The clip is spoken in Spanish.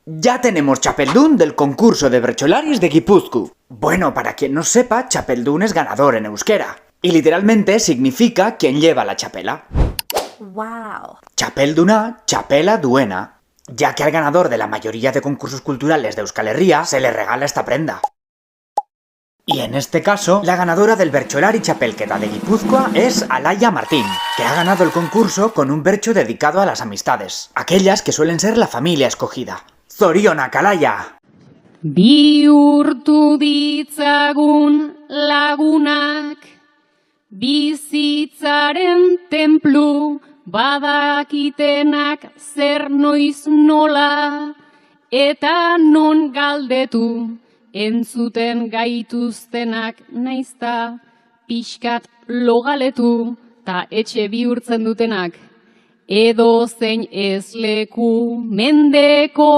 Ya tenemos Txapeldun del concurso de bertsolaris de Guipúzcoa. Bueno, para quien no sepa, Txapeldun es ganador en euskera. Y literalmente significa quien lleva la chapela. ¡Wow! Txapelduna, txapela duena. Ya que al ganador de la mayoría de concursos culturales de Euskal Herria se le regala esta prenda. Y en este caso, la ganadora del Bertsolari Txapelketa de Guipúzcoa es Alaia Martín, que ha ganado el concurso con un bertso dedicado a las amistades, aquellas que suelen ser la familia escogida. ¡Zorionak, Alaia! Bihurtu ditzagun lagunak, bizitzaren tenplu, badakitenak zer noiz nola, eta non galdetu, entzuten gaituztenak naizta, pixkat logaletu, ta etxe bihurtzen dutenak, edo zein ez leku mendeko